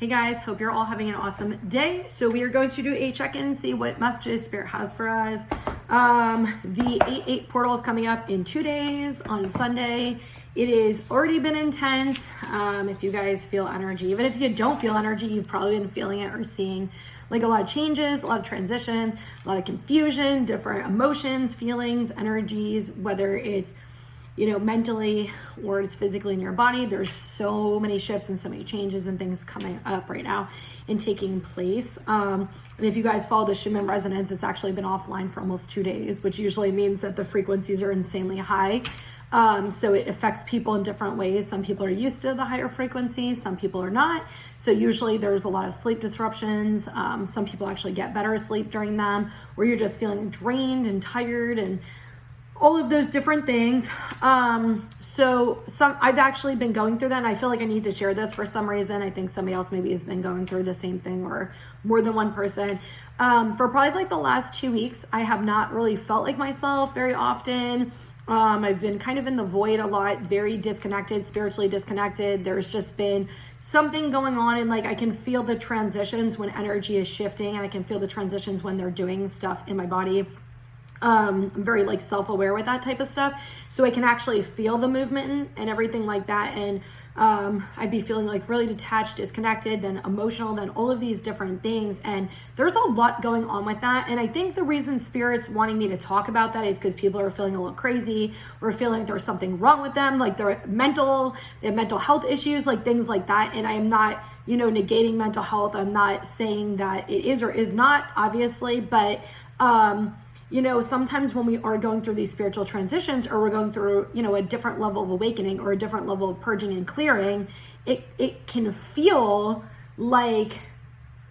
Hey guys, hope you're all having an awesome day. So we are going to do a check-in and see what messages Spirit has for us. The 8/8 portal is coming up in 2 days on Sunday. It has already been intense. If you guys feel energy, even if you don't feel energy, you've probably been feeling it or seeing like a lot of changes, a lot of transitions, a lot of confusion, different emotions, feelings, energies, whether it's mentally or it's physically in your body. There's so many shifts and so many changes and things coming up right now and taking place. And if you guys follow the Schumann resonance, it's actually been offline for almost 2 days, which usually means that the frequencies are insanely high. So it affects people in different ways. Some people are used to the higher frequencies, some people are not. So usually there's a lot of sleep disruptions. Some people actually get better sleep during them, where you're just feeling drained and tired and all of those different things. I've actually been going through that, and I feel like I need to share this for some reason. I think somebody else maybe has been going through the same thing, or more than one person. For probably like the last 2 weeks, I have not really felt like myself very often. I've been kind of in the void a lot, very disconnected, spiritually disconnected. There's just been something going on, and like I can feel the transitions when energy is shifting, and I can feel the transitions when they're doing stuff in my body. I'm very like self-aware with that type of stuff, so I can actually feel the movement and everything like that. And I'd be feeling like really detached, disconnected, then emotional, then all of these different things. And there's a lot going on with that. And I think the reason Spirit's wanting me to talk about that is because people are feeling a little crazy, or feeling like there's something wrong with them, like they have mental health issues, like things like that. And I am not, negating mental health. I'm not saying that it is or is not, obviously, but sometimes when we are going through these spiritual transitions, or we're going through, a different level of awakening or a different level of purging and clearing, it can feel like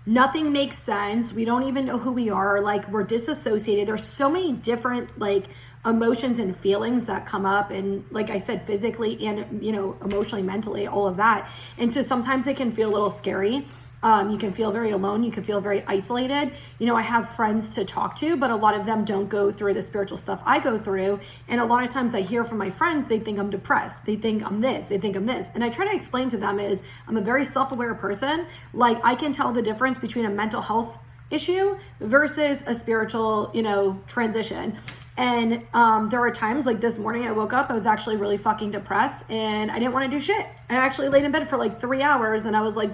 nothing makes sense. We don't even know who we are. Like, we're disassociated. There's so many different like emotions and feelings that come up, and like I said, physically and emotionally, mentally, all of that. And so sometimes it can feel a little scary. You can feel very alone. You can feel very isolated. I have friends to talk to, but a lot of them don't go through the spiritual stuff I go through. And a lot of times I hear from my friends, they think I'm depressed. They think I'm this. They think I'm this. And I try to explain to them is I'm a very self-aware person. Like, I can tell the difference between a mental health issue versus a spiritual, transition. And there were times like this morning I woke up, I was actually really fucking depressed, and I didn't want to do shit. I actually laid in bed for like 3 hours, and I was like,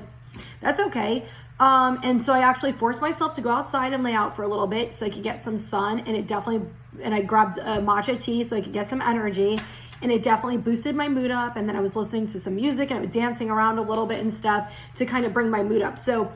that's okay. And so I actually forced myself to go outside and lay out for a little bit so I could get some sun, and I grabbed a matcha tea so I could get some energy, and it definitely boosted my mood up. And then I was listening to some music, and I was dancing around a little bit and stuff to kind of bring my mood up. So,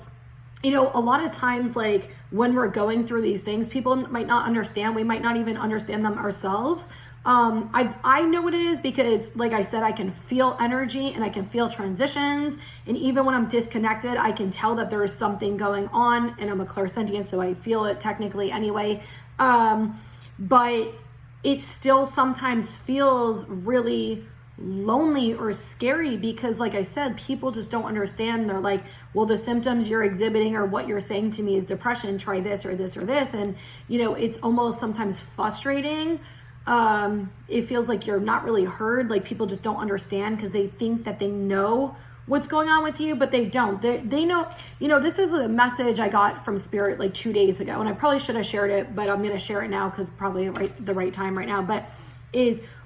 a lot of times, like when we're going through these things, people might not understand. We might not even understand them ourselves. I know what it is because, like I said, I can feel energy and I can feel transitions. And even when I'm disconnected, I can tell that there is something going on, and I'm a clairsentient, so I feel it technically anyway. But it still sometimes feels really lonely or scary because, like I said, people just don't understand. They're like, well, the symptoms you're exhibiting or what you're saying to me is depression. Try this or this or this. And, it's almost sometimes frustrating. It feels like you're not really heard. Like, people just don't understand because they think that they know what's going on with you, but they don't. They know, this is a message I got from Spirit like 2 days ago, and I probably should have shared it, but I'm going to share it now because probably the right time right now. But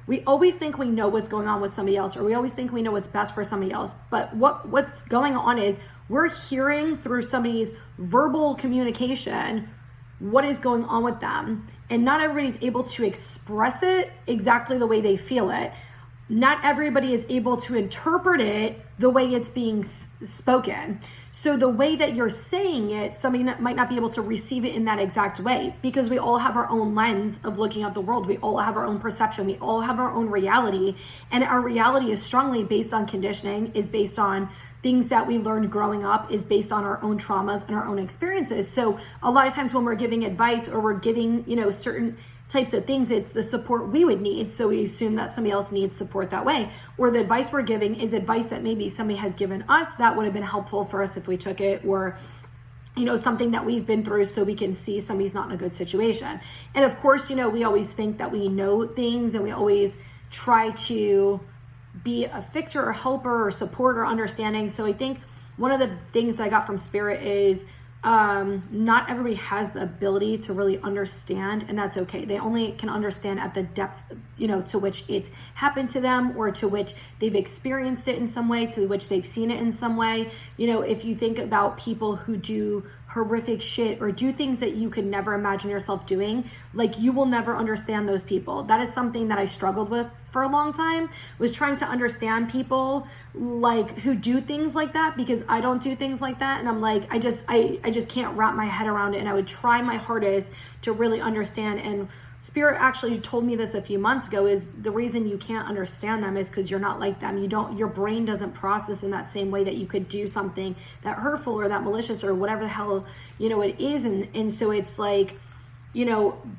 we always think we know what's going on with somebody else, or we always think we know what's best for somebody else. But what's going on is we're hearing through somebody's verbal communication what is going on with them. And not everybody's able to express it exactly the way they feel it. Not everybody is able to interpret it the way it's being spoken. So the way that you're saying it, somebody might not be able to receive it in that exact way, because we all have our own lens of looking at the world. We all have our own perception. We all have our own reality. And our reality is strongly based on conditioning, is based on things that we learned growing up, is based on our own traumas and our own experiences. So a lot of times when we're giving advice or we're giving, certain types of things, it's the support we would need. So we assume that somebody else needs support that way. Or the advice we're giving is advice that maybe somebody has given us that would have been helpful for us if we took it, or something that we've been through so we can see somebody's not in a good situation. And of course, we always think that we know things, and we always try to be a fixer or helper or support or understanding. So I think one of the things that I got from Spirit is not everybody has the ability to really understand, and that's okay. They only can understand at the depth, to which it's happened to them, or to which they've experienced it in some way, to which they've seen it in some way. If you think about people who do horrific shit or do things that you could never imagine yourself doing, like, you will never understand those people. That is something that I struggled with for a long time, was trying to understand people like who do things like that, because I don't do things like that, and I'm like, I just can't wrap my head around it, and I would try my hardest to really understand. And Spirit actually told me this a few months ago, is the reason you can't understand them is because you're not like them. Your brain doesn't process in that same way that you could do something that hurtful or that malicious or whatever the hell, it is. And so it's like,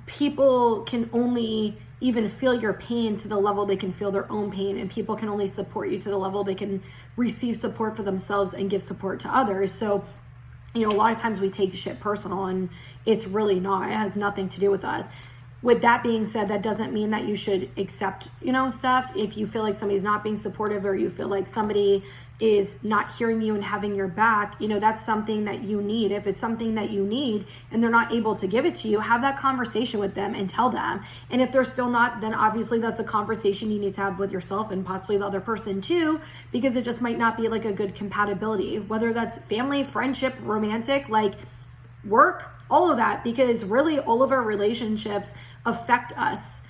people can only even feel your pain to the level they can feel their own pain, and people can only support you to the level they can receive support for themselves and give support to others. So, a lot of times we take shit personal, and it's really not. It has nothing to do with us. With that being said, that doesn't mean that you should accept, stuff. If you feel like somebody's not being supportive, or you feel like somebody is not hearing you and having your back, that's something that you need. If it's something that you need and they're not able to give it to you, have that conversation with them and tell them. And if they're still not, then obviously that's a conversation you need to have with yourself and possibly the other person too, because it just might not be like a good compatibility, whether that's family, friendship, romantic, like work, all of that, because really all of our relationships affect us.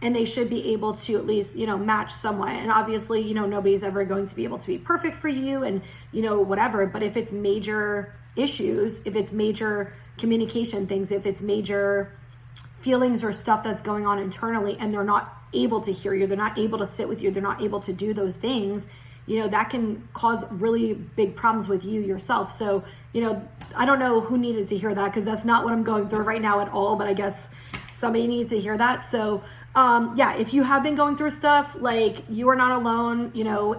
And they should be able to at least, match somewhat. And obviously, nobody's ever going to be able to be perfect for you and, whatever. But if it's major issues, if it's major communication things, if it's major feelings or stuff that's going on internally, and they're not able to hear you, they're not able to sit with you, they're not able to do those things, that can cause really big problems with you yourself. So, I don't know who needed to hear that, because that's not what I'm going through right now at all, but I guess somebody needs to hear that. So, if you have been going through stuff, like, you are not alone.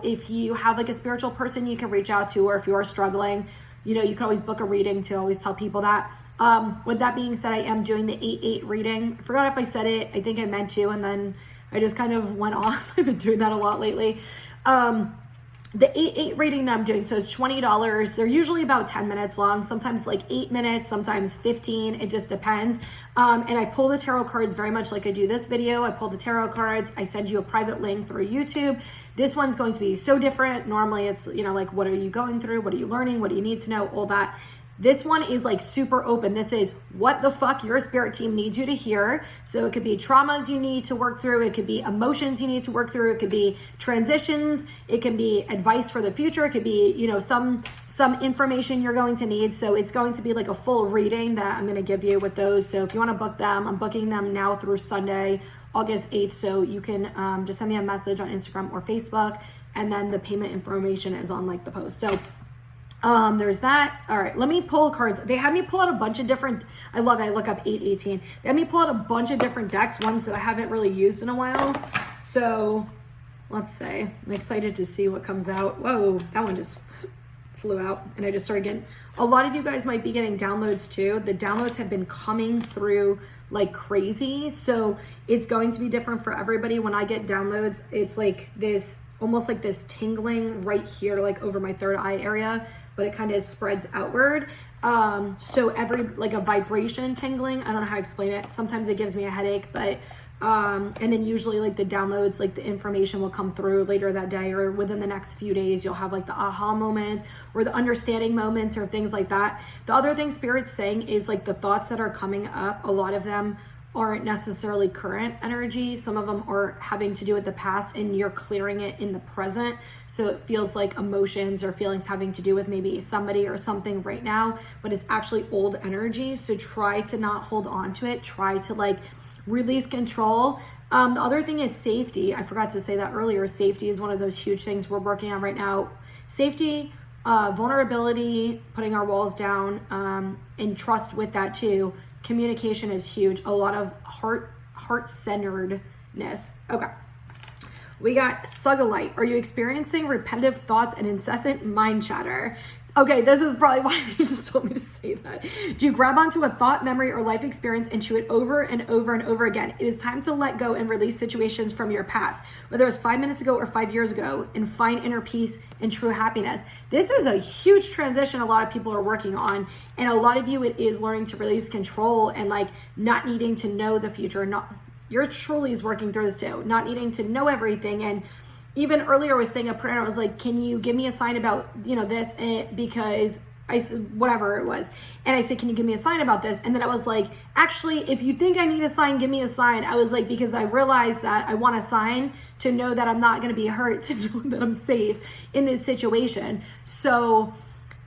If you have like a spiritual person you can reach out to, or if you are struggling, you can always book a reading, to always tell people that. With that being said, I am doing the 8/8 reading. I forgot if I said it. I think I meant to, and then I just kind of went off. I've been doing that a lot lately. The 8/8 reading that I'm doing, so it's $20. They're usually about 10 minutes long, sometimes like 8 minutes, sometimes 15. It just depends. And I pull the tarot cards very much like I do this video. I pull the tarot cards. I send you a private link through YouTube. This one's going to be so different. Normally it's, like, what are you going through? What are you learning? What do you need to know? All that. This one is like super open. This is what the fuck your spirit team needs you to hear. So it could be traumas you need to work through. It could be emotions you need to work through. It could be transitions. It can be advice for the future. It could be, some information you're going to need. So it's going to be like a full reading that I'm going to give you with those. So if you want to book them, I'm booking them now through Sunday, August 8th. So you can just send me a message on Instagram or Facebook. And then the payment information is on like the post. So there's that. All right, let me pull cards. They had me pull out a bunch of different, I love it. I look up 8/18. They had me pull out a bunch of different decks, ones that I haven't really used in a while. So let's say, I'm excited to see what comes out. Whoa, that one just flew out, and I just started getting, a lot of you guys might be getting downloads too. The downloads have been coming through like crazy. So it's going to be different for everybody. When I get downloads, it's like this, almost like this tingling right here, like over my third eye area, but it kind of spreads outward. So every, like a vibration tingling, I don't know how to explain it. Sometimes it gives me a headache, but, and then usually like the downloads, like the information will come through later that day, or within the next few days, you'll have like the aha moments or the understanding moments or things like that. The other thing Spirit's saying is like the thoughts that are coming up, a lot of them aren't necessarily current energy. Some of them are having to do with the past, and you're clearing it in the present. So it feels like emotions or feelings having to do with maybe somebody or something right now, but it's actually old energy. So try to not hold on to it. Try to like release control. The other thing is safety. I forgot to say that earlier. Safety is one of those huge things we're working on right now. Safety, vulnerability, putting our walls down, and trust with that too. Communication is huge. A lot of heart-centeredness. Okay. We got Sooooo I. Are you experiencing repetitive thoughts and incessant mind chatter? Okay, this is probably why they just told me to say that. Do you grab onto a thought, memory, or life experience and chew it over and over and over again? It is time to let go and release situations from your past, whether it was 5 minutes ago or 5 years ago, and find inner peace and true happiness. This is a huge transition a lot of people are working on, and a lot of you, it is learning to release control and like not needing to know the future. Not, you're truly is working through this too, not needing to know everything. And even earlier I was saying a prayer and I was like, can you give me a sign about, this? And because I said, whatever it was. And I said, can you give me a sign about this? And then I was like, actually, if you think I need a sign, give me a sign. I was like, because I realized that I want a sign to know that I'm not going to be hurt, to know that I'm safe in this situation. So,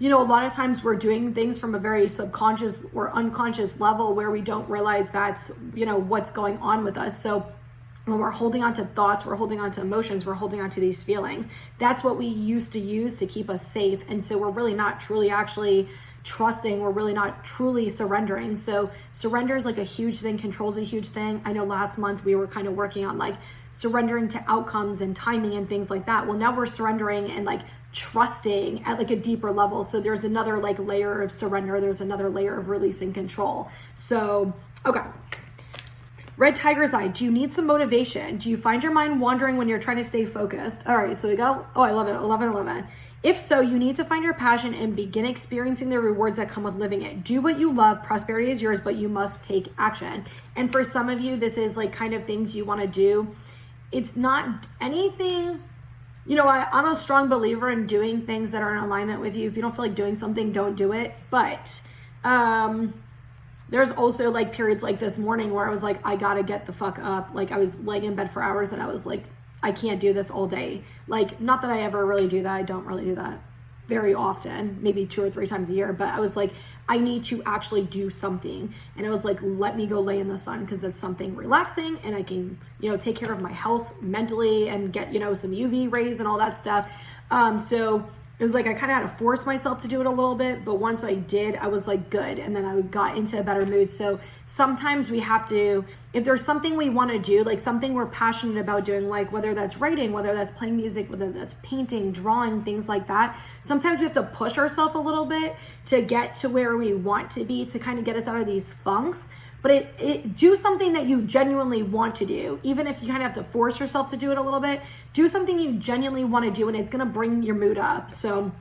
a lot of times we're doing things from a very subconscious or unconscious level where we don't realize that's, what's going on with us. So when we're holding on to thoughts, we're holding on to emotions, we're holding on to these feelings. That's what we used to use to keep us safe. And so we're really not truly actually trusting. We're really not truly surrendering. So surrender is like a huge thing. Control is a huge thing. I know last month we were kind of working on like surrendering to outcomes and timing and things like that. Well, now we're surrendering and like trusting at like a deeper level. So there's another like layer of surrender. There's another layer of releasing control. So, okay. Red Tiger's Eye, do you need some motivation? Do you find your mind wandering when you're trying to stay focused? All right, so we got, I love it, 11. If so, you need to find your passion and begin experiencing the rewards that come with living it. Do what you love, prosperity is yours, but you must take action. And for some of you, this is like kind of things you want to do. It's not anything, I'm a strong believer in doing things that are in alignment with you. If you don't feel like doing something, don't do it. But, there's also like periods like this morning where I was like, I gotta get the fuck up. Like I was laying in bed for hours and I was like, I can't do this all day. Like, not that I ever really do that. I don't really do that very often, maybe 2 or 3 times a year. But I was like, I need to actually do something. And I was like, let me go lay in the sun because it's something relaxing and I can, take care of my health mentally and get, some UV rays and all that stuff. So it was like I kind of had to force myself to do it a little bit, but once I did, I was like good, and then I got into a better mood. So sometimes we have to, if there's something we want to do, like something we're passionate about doing, like whether that's writing, whether that's playing music, whether that's painting, drawing, things like that, sometimes we have to push ourselves a little bit to get to where we want to be, to kind of get us out of these funks. But do something that you genuinely want to do. Even if you kind of have to force yourself to do it a little bit, do something you genuinely want to do and it's going to bring your mood up. So,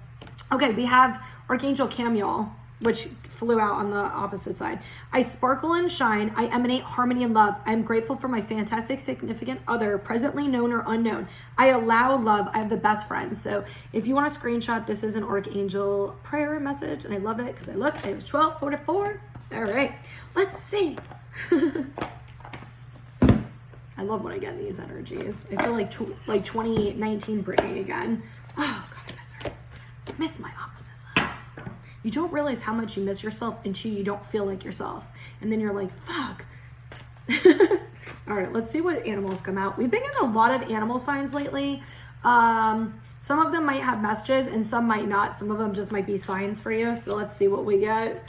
okay, we have Archangel Camiel, which flew out on the opposite side. I sparkle and shine. I emanate harmony and love. I am grateful for my fantastic significant other, presently known or unknown. I allow love. I have the best friends. So if you want to screenshot, this is an Archangel prayer message. And I love it because I looked, it was 12:44. All right, let's see. I love when I get these energies. I feel like 2019 Britney again. Oh, God, I miss her. I miss my optimism. You don't realize how much you miss yourself until you don't feel like yourself. And then you're like, fuck. All right, let's see what animals come out. We've been getting a lot of animal signs lately. Some of them might have messages and some might not. Some of them just might be signs for you. So let's see what we get.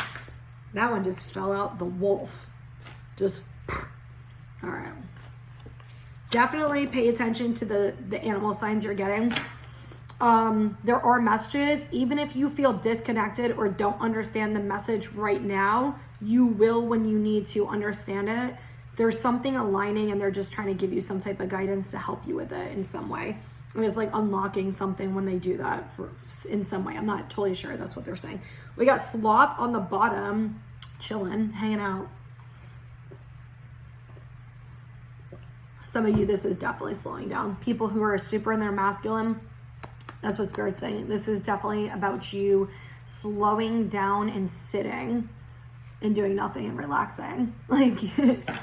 That one just fell out. The wolf. Just, all right. Definitely pay attention to the animal signs you're getting. There are messages. Even if you feel disconnected or don't understand the message right now, you will when you need to understand it. There's something aligning and they're just trying to give you some type of guidance to help you with it in some way. I mean, it's like unlocking something when they do that in some way. I'm not totally sure that's what they're saying. We got sloth on the bottom, chilling, hanging out. Some of you, this is definitely slowing down. People who are super in their masculine, that's what Spirit's saying. This is definitely about you slowing down and sitting and doing nothing and relaxing. Like,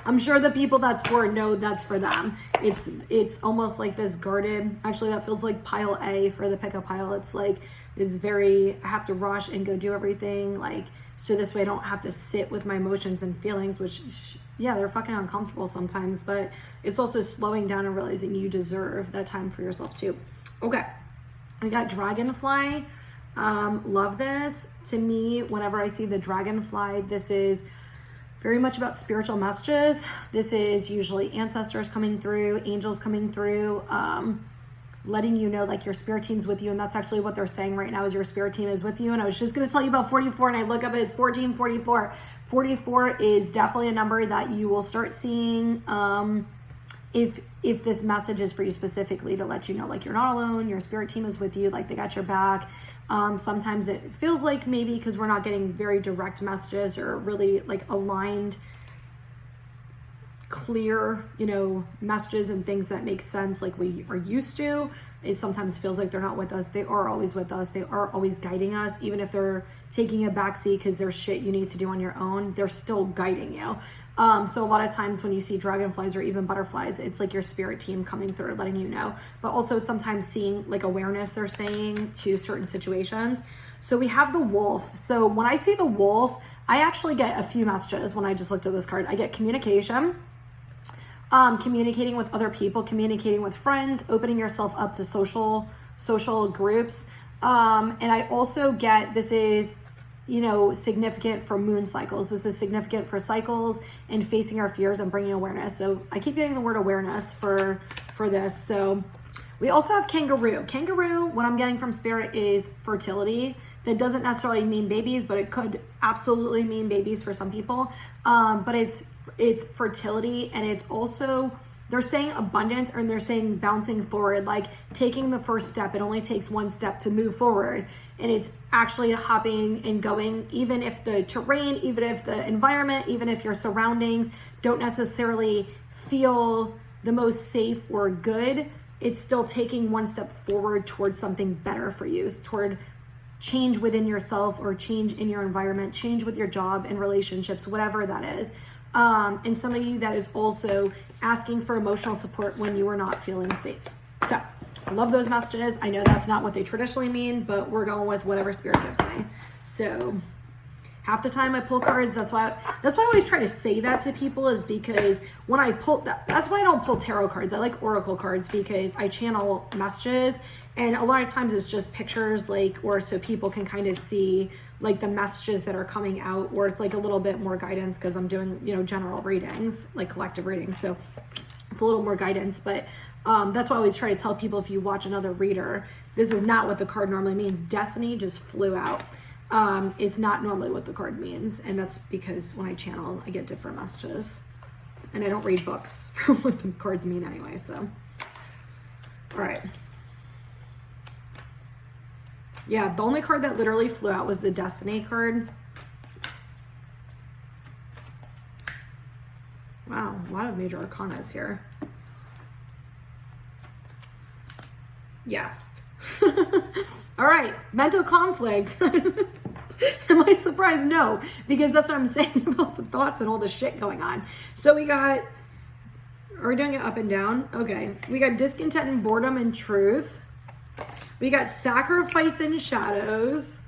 I'm sure the people that's for know that's for them. It's almost like this guarded, actually that feels like pile A for the pickup pile. It's like this very, I have to rush and go do everything. Like, so this way I don't have to sit with my emotions and feelings, which, yeah, they're fucking uncomfortable sometimes, but it's also slowing down and realizing you deserve that time for yourself too. Okay. We got dragonfly. Love this. To me, whenever I see the dragonfly, this is very much about spiritual messages. This is usually ancestors coming through, angels coming through. letting you know like your spirit team's with you. And that's actually what they're saying right now, is your spirit team is with you. And I was just going to tell you about 44, and I look up, it's 1444. 44 is definitely a number that you will start seeing if this message is for you specifically, to let you know like you're not alone, your spirit team is with you, like they got your back. Sometimes it feels like maybe because we're not getting very direct messages or really like aligned, clear, you know, messages and things that make sense like we are used to. It sometimes feels like they're not with us. They are always with us. They are always guiding us, even if they're taking a backseat because there's shit you need to do on your own. They're still guiding you. So a lot of times when you see dragonflies or even butterflies, it's like your spirit team coming through, letting you know. But also sometimes seeing like awareness, they're saying, to certain situations. So we have the wolf. So when I see the wolf, I actually get a few messages when I just looked at this card. I get communication, communicating with other people, communicating with friends, opening yourself up to social groups. And I also get, this is, you know, significant for moon cycles. This is significant for cycles and facing our fears and bringing awareness. So I keep getting the word awareness for this. So we also have kangaroo. Kangaroo, what I'm getting from spirit is fertility. That doesn't necessarily mean babies, but it could absolutely mean babies for some people. But it's fertility, and it's also, they're saying abundance, and they're saying bouncing forward, like taking the first step. It only takes one step to move forward. And it's actually hopping and going, even if the terrain, even if the environment, even if your surroundings don't necessarily feel the most safe or good, it's still taking one step forward towards something better for you, toward change within yourself or change in your environment, change with your job and relationships, whatever that is. And some of you, that is also asking for emotional support when you are not feeling safe. So I love those messages. I know that's not what they traditionally mean, but we're going with whatever spirit gives me. So half the time I pull cards. That's why I always try to say that to people, is because when I pull, that's why I don't pull tarot cards. I like oracle cards because I channel messages, and a lot of times it's just pictures, like, or so people can kind of see like the messages that are coming out, or it's like a little bit more guidance because I'm doing, you know, general readings, like collective readings. So it's a little more guidance, but that's why I always try to tell people, if you watch another reader, this is not what the card normally means. Destiny just flew out. It's not normally what the card means, and that's because when I channel, I get different messages, and I don't read books for what the cards mean anyway. So, all right. Yeah, the only card that literally flew out was the Destiny card. Wow, a lot of major arcanas here. Yeah. All right, mental conflict. Am I surprised? No, because that's what I'm saying about the thoughts and all the shit going on. So we got, are we doing it up and down? Okay, we got discontent and boredom and truth. We got sacrifice and shadows.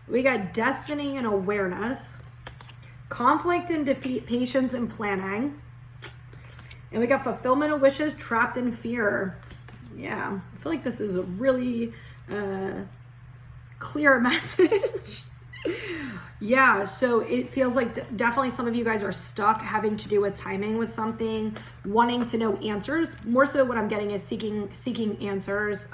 We got destiny and awareness. Conflict and defeat, patience and planning. And we got fulfillment of wishes, trapped in fear. Yeah, I feel like this is a really clear message. Yeah, so it feels like definitely some of you guys are stuck, having to do with timing with something, wanting to know answers. More so what I'm getting is seeking answers,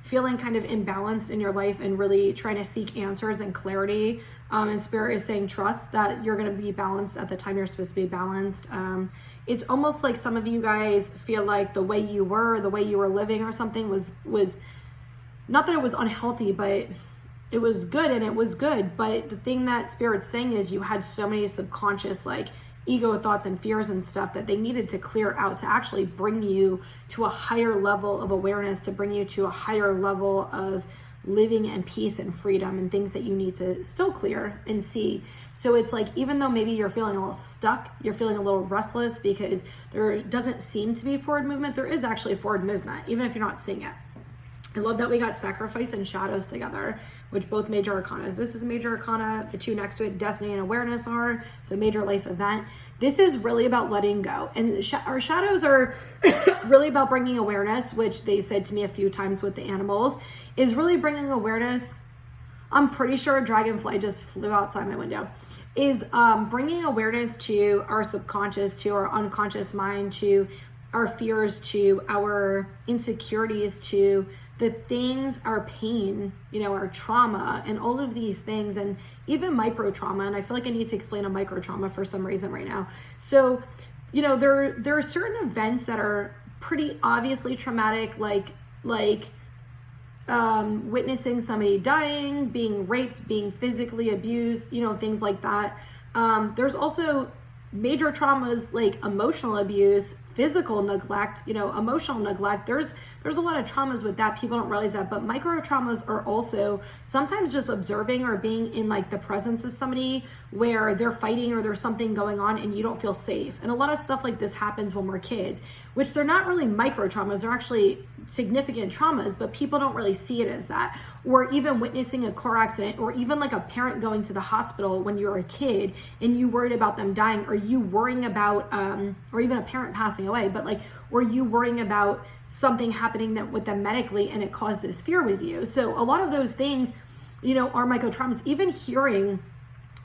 feeling kind of imbalanced in your life and really trying to seek answers and clarity. And Spirit is saying trust that you're going to be balanced at the time you're supposed to be balanced. It's almost like some of you guys feel like the way you were living or something was not that it was unhealthy, but it was good, and it was good. But the thing that Spirit's saying is you had so many subconscious like ego thoughts and fears and stuff that they needed to clear out to actually bring you to a higher level of awareness, to bring you to a higher level of living and peace and freedom, and things that you need to still clear and see. So it's like, even though maybe you're feeling a little stuck, you're feeling a little restless because there doesn't seem to be forward movement, there is actually forward movement, even if you're not seeing it. I love that we got sacrifice and shadows together, which both major arcanas. This is a major arcana. The two next to it, destiny and awareness, are. It's a major life event. This is really about letting go. And our shadows are really about bringing awareness, which they said to me a few times with the animals, is really bringing awareness. I'm pretty sure a dragonfly just flew outside my window. Is bringing awareness to our subconscious, to our unconscious mind, to our fears to, our insecurities to, the things, our pain, you know, our trauma and all of these things, and even micro trauma. And I feel like I need to explain a micro trauma for some reason right now. So, you know, there are certain events that are pretty obviously traumatic, like witnessing somebody dying, being raped, being physically abused, you know, things like that. There's also major traumas like emotional abuse, physical neglect, you know, emotional neglect. There's a lot of traumas with that. People don't realize that, but micro traumas are also sometimes just observing or being in like the presence of somebody where they're fighting or there's something going on and you don't feel safe. And a lot of stuff like this happens when we're kids, which they're not really micro traumas. They're actually significant traumas, but people don't really see it as that. Or even witnessing a car accident, or even like a parent going to the hospital when you're a kid and you worried about them dying, or you worrying about, or even a parent passing away, but like, or you worrying about something happening that with them medically and it causes fear with you. So a lot of those things, you know, are micro traumas. Even hearing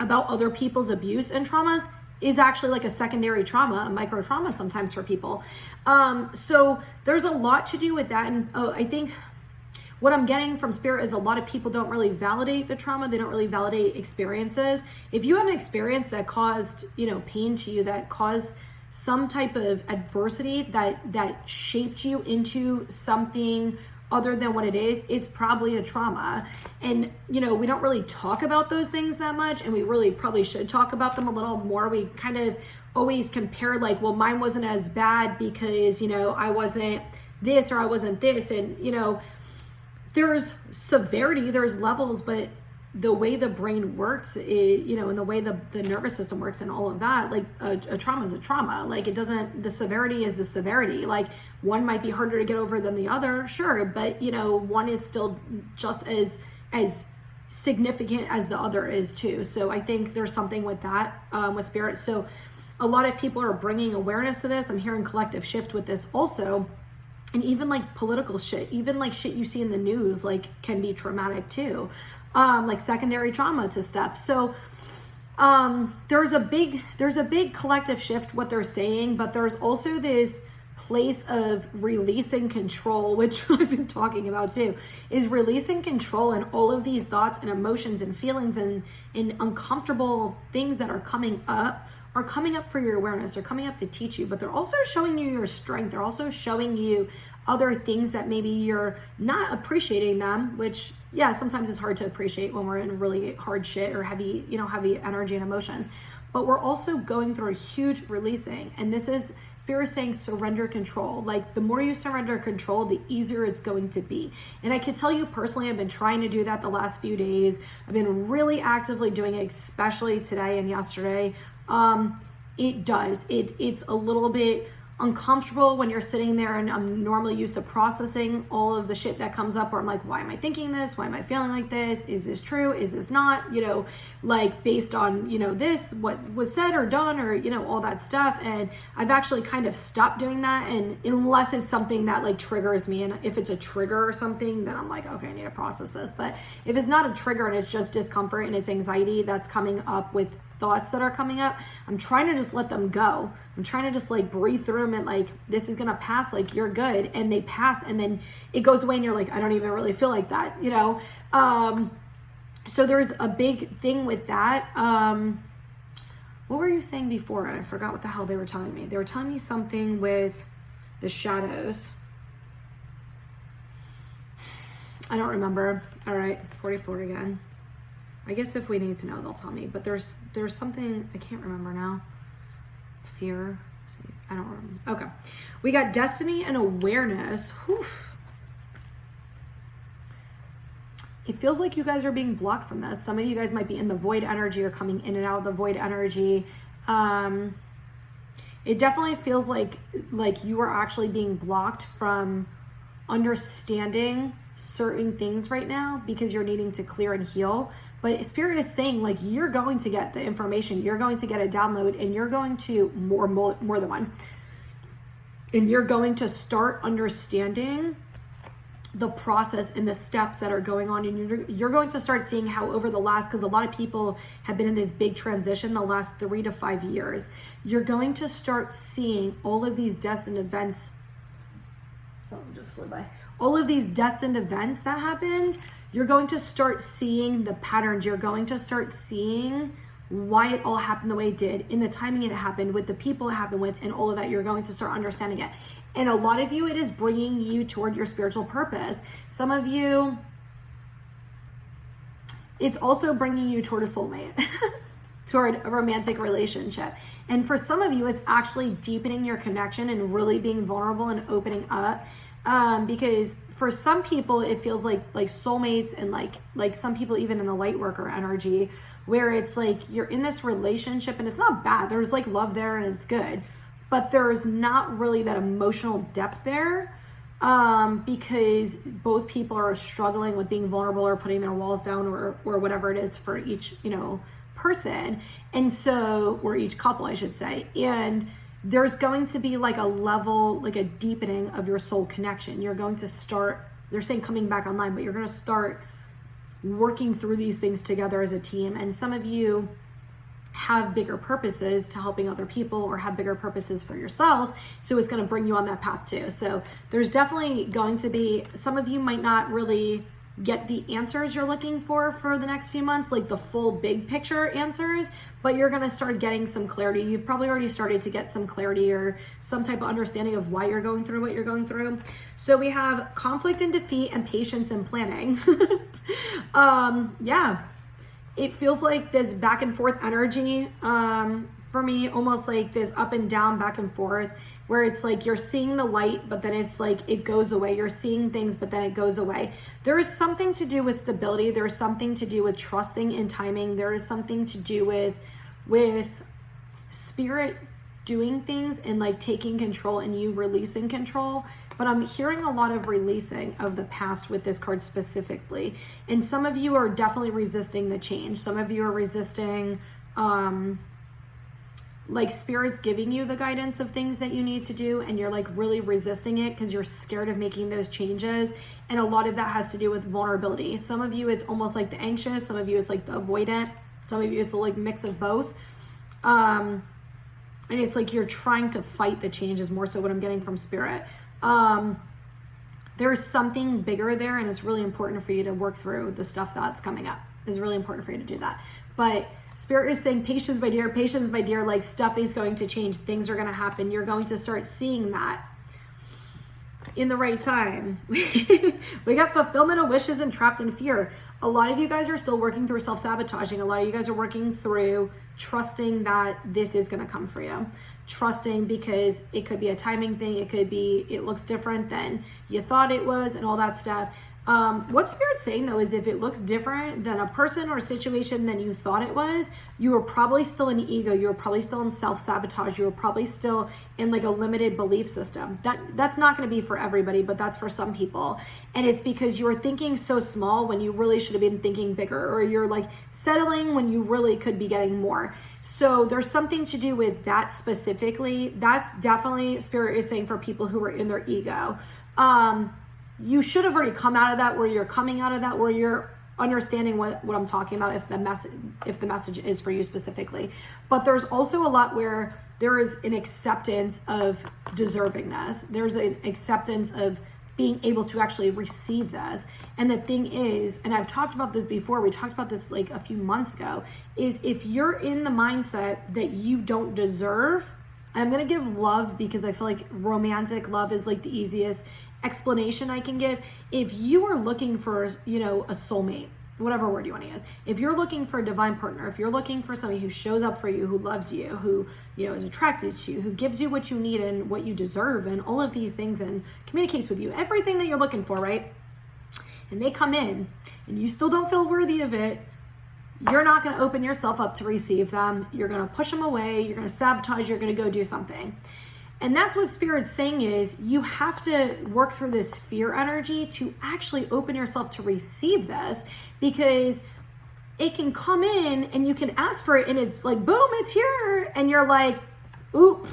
about other people's abuse and traumas is actually like a secondary trauma, a micro trauma sometimes for people. So there's a lot to do with that. And I think what I'm getting from Spirit is a lot of people don't really validate the trauma. They don't really validate experiences. If you had an experience that caused, you know, pain to you, that caused some type of adversity that shaped you into something other than what it is, it's probably a trauma. And, you know, we don't really talk about those things that much, and we really probably should talk about them a little more. We kind of always compare like, well, mine wasn't as bad because, you know, I wasn't this or I wasn't this. And, you know, there's severity, there's levels, but the way the brain works, you know, and the way the nervous system works and all of that, like a trauma is a trauma. Like it doesn't, the severity is the severity. Like one might be harder to get over than the other, sure, but you know, one is still just as significant as the other is too. So I think there's something with that, with Spirit. So a lot of people are bringing awareness to this. I'm hearing collective shift with this also. And even like political shit, even like shit you see in the news, like can be traumatic too. Like secondary trauma to stuff. So there's a big collective shift what they're saying, but there's also this place of releasing control, which I've been talking about too, is releasing control, and all of these thoughts and emotions and feelings and uncomfortable things that are coming up for your awareness, are coming up to teach you, but they're also showing you your strength. They're also showing you other things that maybe you're not appreciating them, which, yeah, sometimes it's hard to appreciate when we're in really hard shit or heavy energy and emotions. But we're also going through a huge releasing. And this is Spirit saying surrender control. Like the more you surrender control, the easier it's going to be. And I can tell you personally, I've been trying to do that the last few days. I've been really actively doing it, especially today and yesterday. It does. It's a little bit uncomfortable when you're sitting there, and I'm normally used to processing all of the shit that comes up where I'm like, why am I thinking this? Why am I feeling like this? Is this true? Is this not? You know, like based on, you know, this, what was said or done, or, you know, all that stuff. And I've actually kind of stopped doing that. And unless it's something that like triggers me, and if it's a trigger or something, then I'm like, okay, I need to process this. But if it's not a trigger and it's just discomfort and it's anxiety that's coming up with thoughts that are coming up, I'm trying to just let them go. I'm trying to just like breathe through them and like, this is going to pass, like you're good. And they pass, and then it goes away and you're like, I don't even really feel like that, you know? So there's a big thing with that. What were you saying before? I forgot what the hell they were telling me. They were telling me something with the shadows. I don't remember. All right, 44 again. I guess if we need to know, they'll tell me. But there's something, I can't remember now. Fear. I don't remember. Okay. We got destiny and awareness. Whew. It feels like you guys are being blocked from this. Some of you guys might be in the void energy or coming in and out of the void energy. It definitely feels like you are actually being blocked from understanding certain things right now because you're needing to clear and heal. But Spirit is saying, like, you're going to get the information, you're going to get a download, and you're going to, more than one, and you're going to start understanding the process and the steps that are going on, and you're going to start seeing how over the last, because a lot of people have been in this big transition the last 3 to 5 years, you're going to start seeing all of these destined events. Something just flew by. All of these destined events that happened, you're going to start seeing the patterns. You're going to start seeing why it all happened the way it did, in the timing it happened, with the people it happened with, and all of that. You're going to start understanding it. And a lot of you, it is bringing you toward your spiritual purpose. Some of you, it's also bringing you toward a soulmate, toward a romantic relationship. And for some of you, it's actually deepening your connection and really being vulnerable and opening up. Because for some people, it feels like soulmates, and like some people even in the light worker energy, where it's like you're in this relationship and it's not bad. There's like love there and it's good, but there's not really that emotional depth there, because both people are struggling with being vulnerable or putting their walls down, or whatever it is for each, person. And so, or each couple, I should say. And there's going to be like a level, like a deepening of your soul connection. You're going to start, they're saying coming back online, but you're going to start working through these things together as a team. And some of you have bigger purposes to helping other people, or have bigger purposes for yourself. So it's going to bring you on that path too. So there's definitely going to be, some of you might not really get the answers you're looking for the next few months, like the full big picture answers, but you're going to start getting some clarity. You've probably already started to get some clarity or some type of understanding of why you're going through what you're going through. So we have conflict and defeat, and patience and planning. Yeah, it feels like this back and forth energy, for me, almost like this up and down, back and forth, where it's like you're seeing the light, but then it's like it goes away. You're seeing things, but then it goes away. There is something to do with stability. There is something to do with trusting in timing. There is something to do with spirit doing things and like taking control, and you releasing control. But I'm hearing a lot of releasing of the past with this card specifically. And some of you are definitely resisting the change. Some of you are resisting, like spirit's giving you the guidance of things that you need to do, and you're like really resisting it because you're scared of making those changes. And a lot of that has to do with vulnerability. Some of you, it's almost like the anxious. Some of you, it's like the avoidant. Some of you, it's a like mix of both. And it's like you're trying to fight the changes, more so what I'm getting from spirit. There's something bigger there, and it's really important for you to work through the stuff that's coming up. It's really important for you to do that. But spirit is saying, patience, my dear, like stuff is going to change. Things are going to happen. You're going to start seeing that in the right time. We got fulfillment of wishes and trapped in fear. A lot of you guys are still working through self-sabotaging. A lot of you guys are working through trusting that this is going to come for you. Trusting, because it could be a timing thing. It could be, it looks different than you thought it was, and all that stuff. What Spirit's saying though is if it looks different than a person or situation than you thought it was, you were probably still in ego. You were probably still in self-sabotage. You were probably still in like a limited belief system. That's not going to be for everybody, but that's for some people. And it's because you were thinking so small when you really should have been thinking bigger, or you're like settling when you really could be getting more. So there's something to do with that specifically. That's definitely Spirit is saying for people who are in their ego. You should have already come out of that, where you're coming out of that, where you're understanding what I'm talking about, if the message is for you specifically. But there's also a lot where there is an acceptance of deservingness. There's an acceptance of being able to actually receive this. And the thing is, and I've talked about this before, we talked about this like a few months ago, is if you're in the mindset that you don't deserve, and I'm going to give love because I feel like romantic love is like the easiest explanation I can give. If you are looking for, a soulmate, whatever word you want to use, if you're looking for a divine partner, if you're looking for somebody who shows up for you, who loves you, who, is attracted to you, who gives you what you need and what you deserve and all of these things and communicates with you, everything that you're looking for, right? And they come in and you still don't feel worthy of it, you're not going to open yourself up to receive them. You're going to push them away. You're going to sabotage. You're going to go do something. And that's what Spirit's saying is you have to work through this fear energy to actually open yourself to receive this, because it can come in and you can ask for it and it's like, boom, it's here. And you're like, oop,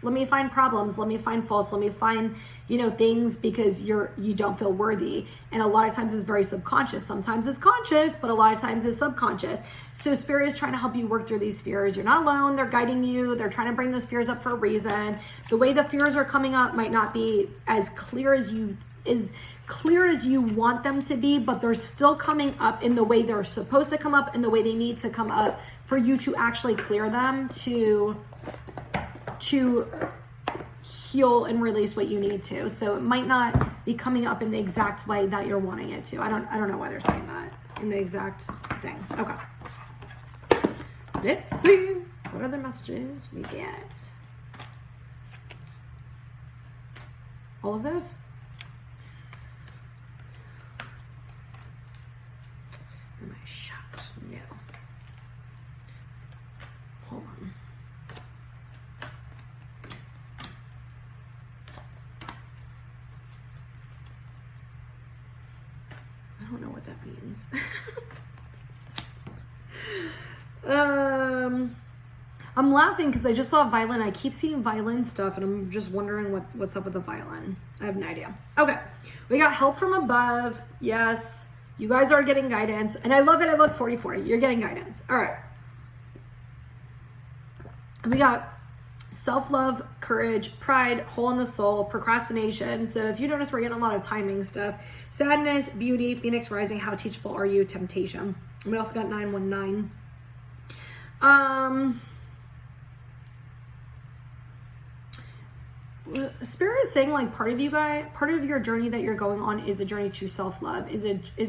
let me find problems. Let me find faults. Let me find, things because you don't feel worthy. And a lot of times it's very subconscious. Sometimes it's conscious, but a lot of times it's subconscious. So Spirit is trying to help you work through these fears. You're not alone. They're guiding you. They're trying to bring those fears up for a reason. The way the fears are coming up might not be as clear as you want them to be, but they're still coming up in the way they're supposed to come up, in the way they need to come up for you to actually clear them, to heal and release what you need to. So it might not be coming up in the exact way that you're wanting it to. I don't know why they're saying that in the exact thing. Okay. Let's see what other messages we get. All of those? Am I shut? No. Hold on. I don't know what that means. I'm laughing because I just saw violin. I keep seeing violin stuff and I'm just wondering what's up with the violin. I have no idea. Okay. We got help from above. Yes. You guys are getting guidance. And I love it. I look 44. You're getting guidance. All right. We got self-love, courage, pride, hole in the soul, procrastination. So if you notice, we're getting a lot of timing stuff. Sadness, beauty, Phoenix rising, how teachable are you, temptation. We also got 919. Spirit is saying like part of your journey that you're going on is a journey to self-love, is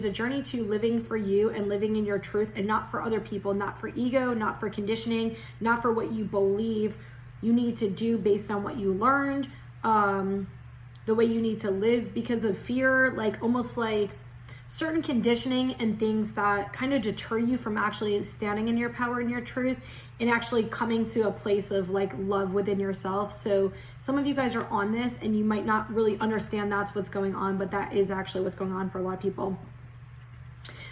a journey to living for you and living in your truth and not for other people, not for ego, not for conditioning, not for what you believe you need to do based on what you learned, the way you need to live because of fear, like almost like certain conditioning and things that kind of deter you from actually standing in your power and your truth and actually coming to a place of like love within yourself. So some of you guys are on this and you might not really understand that's what's going on, but that is actually what's going on for a lot of people.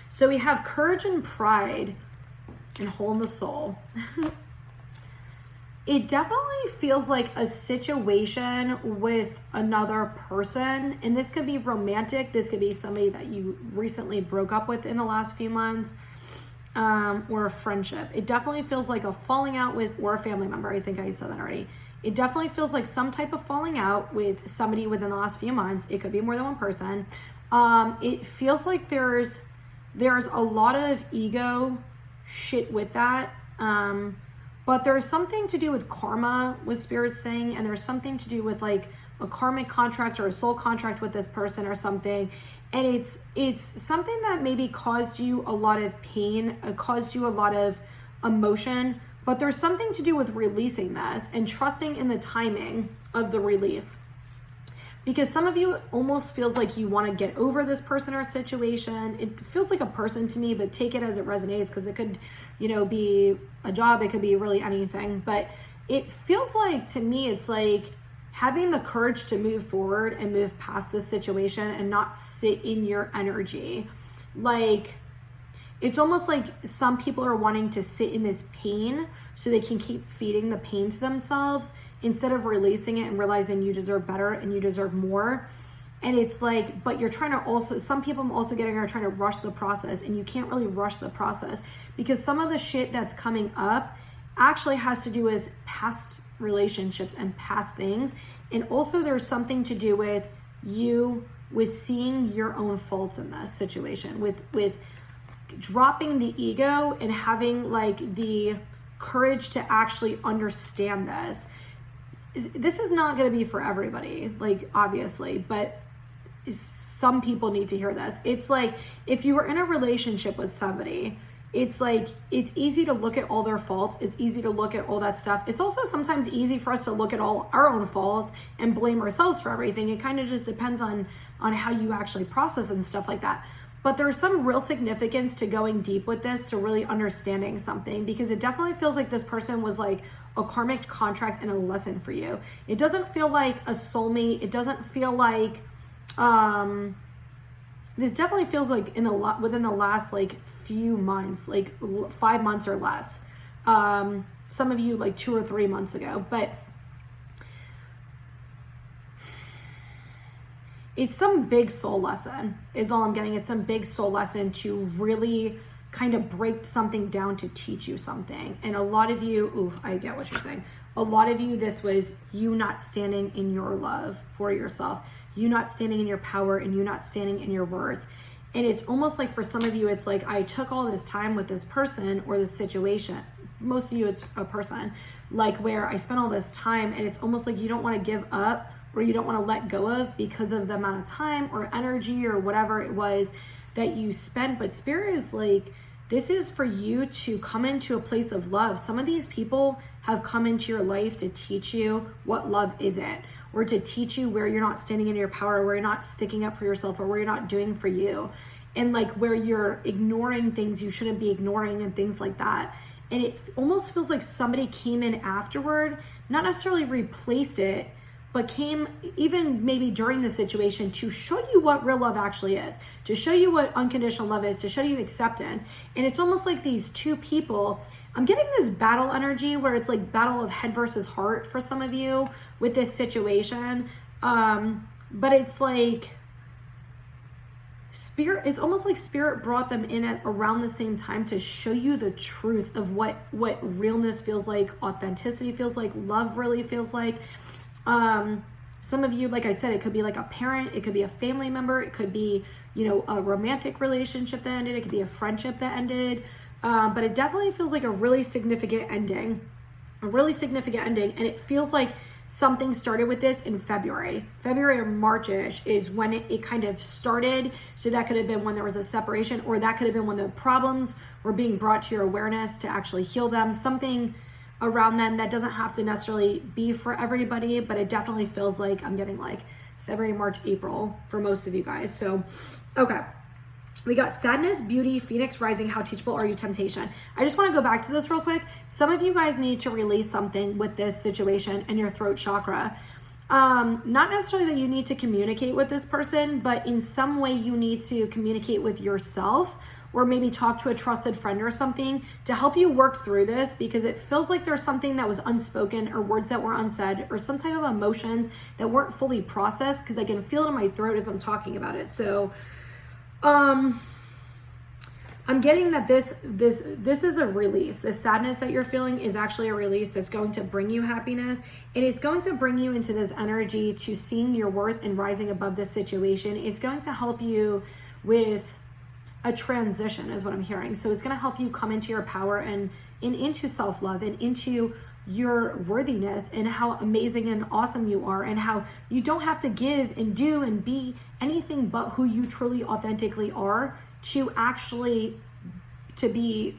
So we have courage and pride and hole in the soul. It definitely feels like a situation with another person, and this could be romantic. This could be somebody that you recently broke up with in the last few months, or a friendship. It definitely feels like a falling out with, or a family member. I think I said that already. It definitely feels like some type of falling out with somebody within the last few months. It could be more than one person. It feels like there's a lot of ego shit with that. But there's something to do with karma with Spirit saying, and there's something to do with like a karmic contract or a soul contract with this person or something. And it's something that maybe caused you a lot of pain, caused you a lot of emotion, but there's something to do with releasing this and trusting in the timing of the release. Because some of you almost feels like you want to get over this person or situation. It feels like a person to me, but take it as it resonates because it could, be a job. It could be really anything. But it feels like, to me, it's like having the courage to move forward and move past this situation and not sit in your energy. Like, it's almost like some people are wanting to sit in this pain so they can keep feeding the pain to themselves instead of releasing it and realizing you deserve better and you deserve more. And it's like, but you're trying to also, some people I'm also getting are trying to rush the process, and you can't really rush the process because some of the shit that's coming up actually has to do with past relationships and past things. And also there's something to do with you, with seeing your own faults in this situation, with dropping the ego and having like the courage to actually understand this. This is not going to be for everybody, like obviously, but some people need to hear this. It's like if you were in a relationship with somebody, it's like it's easy to look at all their faults. It's easy to look at all that stuff. It's also sometimes easy for us to look at all our own faults and blame ourselves for everything. It kind of just depends on how you actually process and stuff like that. But there's some real significance to going deep with this, to really understanding something, because it definitely feels like this person was like a karmic contract and a lesson for you. It doesn't feel like a soulmate. It doesn't feel like, this definitely feels like within the last like few months, like 5 months or less. Some of you like 2 or 3 months ago, but it's some big soul lesson is all I'm getting. It's some big soul lesson to really kind of break something down to teach you something. And a lot of you, ooh, I get what you're saying. A lot of you, this was you not standing in your love for yourself, you not standing in your power, and you not standing in your worth. And it's almost like for some of you, it's like I took all this time with this person or this situation. Most of you, it's a person, like where I spent all this time, and it's almost like you don't want to give up or you don't want to let go of because of the amount of time or energy or whatever it was that you spent. But Spirit is like, this is for you to come into a place of love. Some of these people have come into your life to teach you what love isn't, or to teach you where you're not standing in your power, where you're not sticking up for yourself, or where you're not doing for you. And like where you're ignoring things you shouldn't be ignoring and things like that. And it almost feels like somebody came in afterward, not necessarily replaced it, but came even maybe during the situation to show you what real love actually is, to show you what unconditional love is, to show you acceptance. And it's almost like these two people, I'm getting this battle energy where it's like battle of head versus heart for some of you with this situation. But it's like Spirit, it's almost like Spirit brought them in at around the same time to show you the truth of what realness feels like, authenticity feels like, love really feels like. Some of you, like I said, it could be like a parent, it could be a family member, it could be, you know, a romantic relationship that ended, it could be a friendship that ended, but it definitely feels like a really significant ending, and it feels like something started with this in February or March-ish is when it kind of started. So that could have been when there was a separation, or that could have been when the problems were being brought to your awareness to actually heal them, something around then. That doesn't have to necessarily be for everybody, but it definitely feels like I'm getting like February, March, April for most of you guys. So, okay. We got sadness, beauty, phoenix rising, how teachable are you, temptation. I just want to go back to this real quick. Some of you guys need to release something with this situation and your throat chakra. Not necessarily that you need to communicate with this person, but in some way you need to communicate with yourself, or maybe talk to a trusted friend or something to help you work through this, because it feels like there's something that was unspoken, or words that were unsaid, or some type of emotions that weren't fully processed, because I can feel it in my throat as I'm talking about it. So I'm getting that this is a release. The sadness that you're feeling is actually a release that's going to bring you happiness. It is going to bring you into this energy to seeing your worth and rising above this situation. It's going to help you with a transition is what I'm hearing. So it's going to help you come into your power and into self-love and into your worthiness, and how amazing and awesome you are, and how you don't have to give and do and be anything but who you truly authentically are to actually to be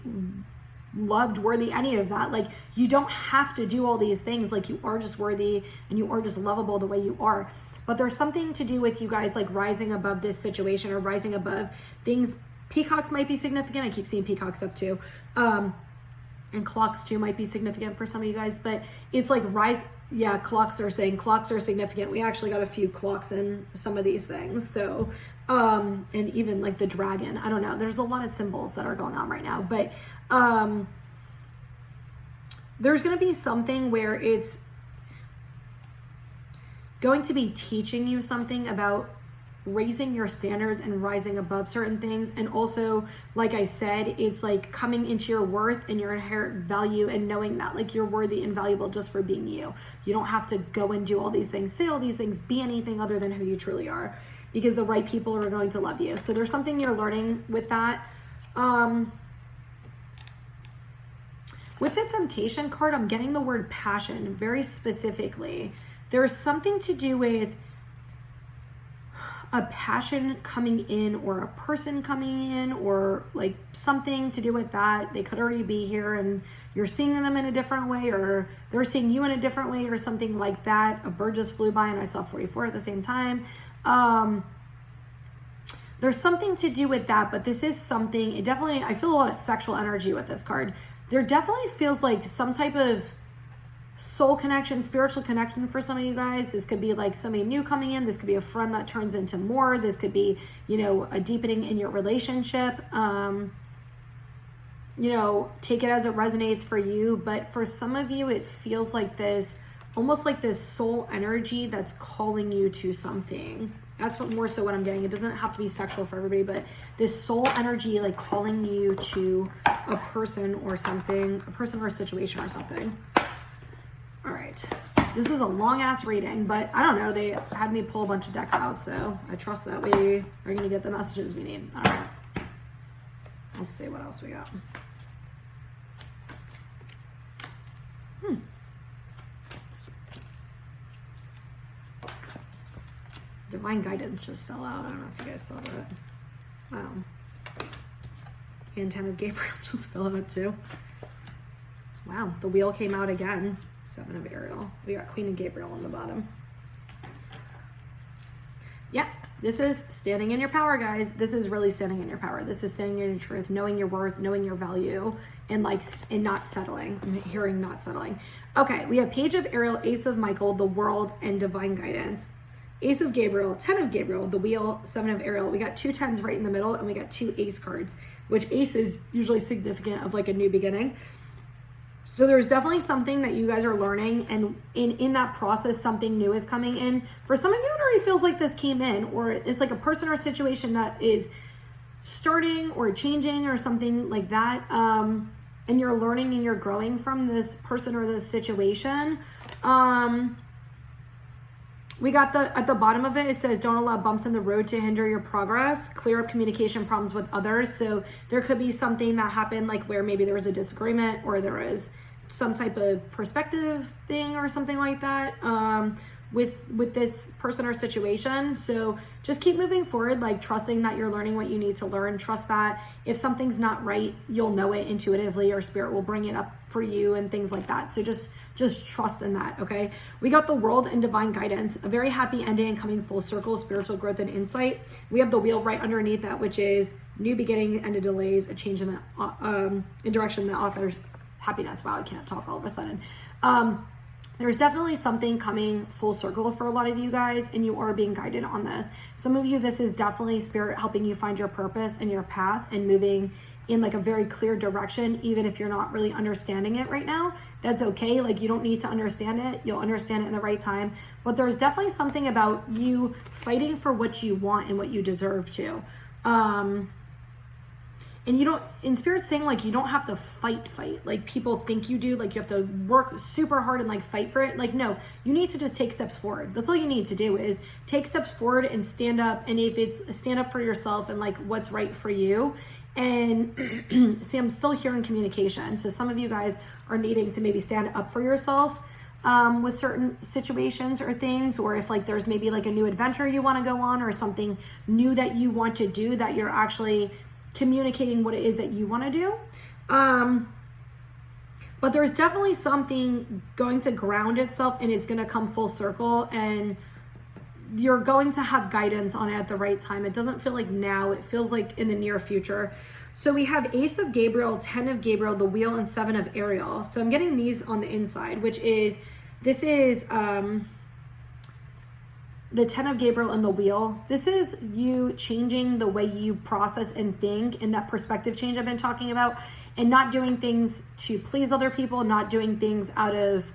loved, worthy, any of that. Like, you don't have to do all these things. Like, you are just worthy and you are just lovable the way you are. But there's something to do with you guys like rising above this situation, or rising above things. Peacocks might be significant. I keep seeing peacocks up too. And clocks too might be significant for some of you guys, but it's like clocks are significant. We actually got a few clocks in some of these things. So, and even like the dragon, I don't know. There's a lot of symbols that are going on right now, but, there's going to be something where it's going to be teaching you something about raising your standards and rising above certain things. And also, like I said, it's like coming into your worth and your inherent value, and knowing that like you're worthy and valuable just for being you. You don't have to go and do all these things, say all these things, be anything other than who you truly are, because the right people are going to love you. So there's something you're learning with that. With the temptation card, I'm getting the word passion very specifically. There's something to do with a passion coming in, or a person coming in, or like something to do with that. They could already be here and you're seeing them in a different way, or they're seeing you in a different way, or something like that. A bird just flew by and I saw 44 at the same time. There's something to do with that, but this is something, I feel a lot of sexual energy with this card. There definitely feels like some type of soul connection, spiritual connection for some of you guys. This could be like somebody new coming in. This could be a friend that turns into more. This could be, a deepening in your relationship. Take it as it resonates for you. But for some of you, it feels like this, almost like this soul energy that's calling you to something. That's what more so what I'm getting. It doesn't have to be sexual for everybody, but this soul energy, like calling you to a person or something, a person or a situation or something. All right. This is a long ass reading, but I don't know. They had me pull a bunch of decks out, so I trust that we are going to get the messages we need. All right. Let's see what else we got. Divine guidance just fell out. I don't know if you guys saw that. Wow. And 10 of Gabriel just fell out too. Wow, the wheel came out again. 7 of Ariel. We got Queen of Gabriel on the bottom. Yeah, this is standing in your power, guys. This is really standing in your power. This is standing in your truth, knowing your worth, knowing your value, and not settling. I'm hearing not settling. Okay, we have Page of Ariel, Ace of Michael, the World, and Divine Guidance. Ace of Gabriel, 10 of Gabriel, the Wheel, 7 of Ariel. We got 2 10s right in the middle, and we got 2 ace cards, which ace is usually significant of like a new beginning. So there's definitely something that you guys are learning, and in that process, something new is coming in. For some of you, it already feels like this came in, or it's like a person or situation that is starting or changing or something like that. And you're learning and you're growing from this person or this situation. We got at the bottom of it says, don't allow bumps in the road to hinder your progress. Clear up communication problems with others. So there could be something that happened, like where maybe there was a disagreement or there was some type of perspective thing or something like that with this person or situation. So just keep moving forward, like trusting that you're learning what you need to learn. Trust that if something's not right, you'll know it intuitively, or spirit will bring it up for you and things like that. So just trust in that, okay? We got the World and Divine Guidance, a very happy ending and coming full circle, spiritual growth and insight. We have the Wheel right underneath that, which is new beginning, end of delays, a change in the in direction that offers happiness. Wow, I can't talk all of a sudden. There's definitely something coming full circle for a lot of you guys, and you are being guided on this. Some of you, this is definitely spirit helping you find your purpose and your path and moving in like a very clear direction, even if you're not really understanding it right now. That's okay. Like, you don't need to understand it. You'll understand it in the right time. But there's definitely something about you fighting for what you want and what you deserve to. And you don't, in spirit saying like, you don't have to fight like people think you do, like you have to work super hard and like fight for it. Like, no, you need to just take steps forward. That's all you need to do is take steps forward and stand up. And if it's stand up for yourself and like what's right for you. And see, I'm still hearing communication. So some of you guys are needing to maybe stand up for yourself with certain situations or things, or if like there's maybe like a new adventure you want to go on or something new that you want to do, that you're actually communicating what it is that you want to do. But there's definitely something going to ground itself, and it's going to come full circle, and you're going to have guidance on it at the right time. It doesn't feel like now, it feels like in the near future. So we have Ace of Gabriel, 10 of Gabriel, the Wheel, and 7 of Ariel. So I'm getting these on the inside, which is, this is the 10 of Gabriel and the Wheel. This is you changing the way you process and think, and that perspective change I've been talking about, and not doing things to please other people, not doing things out of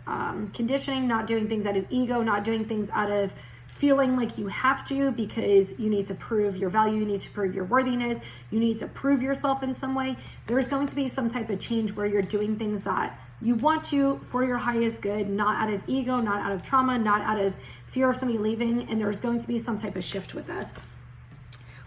conditioning, not doing things out of ego, not doing things out of feeling like you have to because you need to prove your value, you need to prove your worthiness, you need to prove yourself in some way. There's going to be some type of change where you're doing things that you want to for your highest good, not out of ego, not out of trauma, not out of fear of somebody leaving, and there's going to be some type of shift with this.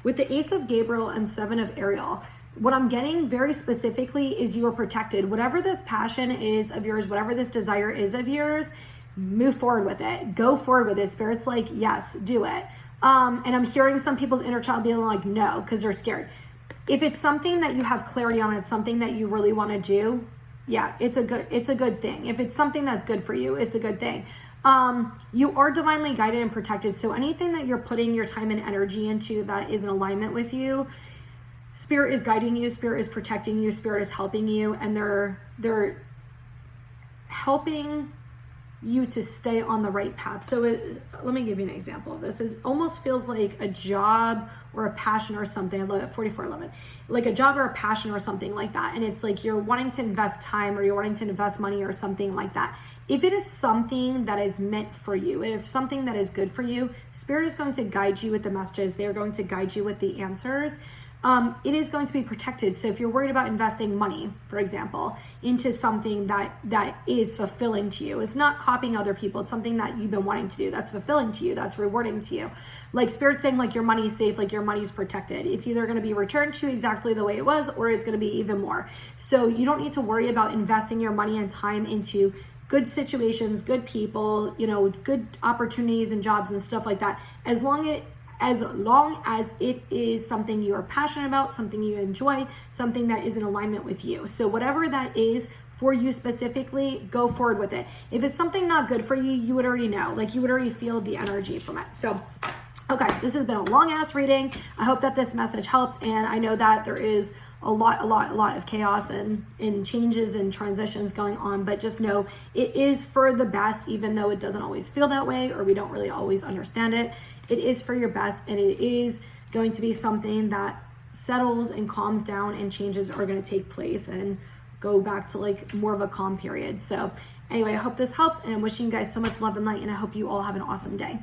With the Ace of Gabriel and 7 of Ariel, what I'm getting very specifically is you are protected. Whatever this passion is of yours, whatever this desire is of yours, move forward with it. Go forward with it. Spirit's like, yes, do it. And I'm hearing some people's inner child being like, no, because they're scared. If it's something that you have clarity on, it's something that you really want to do, yeah, it's a good thing. If it's something that's good for you, it's a good thing. You are divinely guided and protected. So anything that you're putting your time and energy into that is in alignment with you, Spirit is guiding you, Spirit is protecting you, Spirit is helping you, and they're helping you to stay on the right path. So let me give you an example of this. It almost feels like a job or a passion or something. I love it, 4411. Like a job or a passion or something like that. And it's like you're wanting to invest time or you're wanting to invest money or something like that. if it is something that is meant for you, if something that is good for you, Spirit is going to guide you with the messages. They're going to guide you with the answers. It is going to be protected. So if you're worried about investing money, for example, into something that is fulfilling to you, it's not copying other people. It's something that you've been wanting to do, that's fulfilling to you, that's rewarding to you. Like Spirit's saying, like your money's safe, like your money's protected. It's either going to be returned to you exactly the way it was, or it's going to be even more. So you don't need to worry about investing your money and time into good situations, good people, good opportunities and jobs and stuff like that. As long as it is something you are passionate about, something you enjoy, something that is in alignment with you. So whatever that is for you specifically, go forward with it. If it's something not good for you, you would already know, like you would already feel the energy from it. So, okay, this has been a long ass reading. I hope that this message helped. And I know that there is a lot of chaos and changes and transitions going on, but just know it is for the best, even though it doesn't always feel that way, or we don't really always understand it. It is for your best, and it is going to be something that settles and calms down, and changes are going to take place and go back to like more of a calm period. So anyway, I hope this helps, and I'm wishing you guys so much love and light, and I hope you all have an awesome day.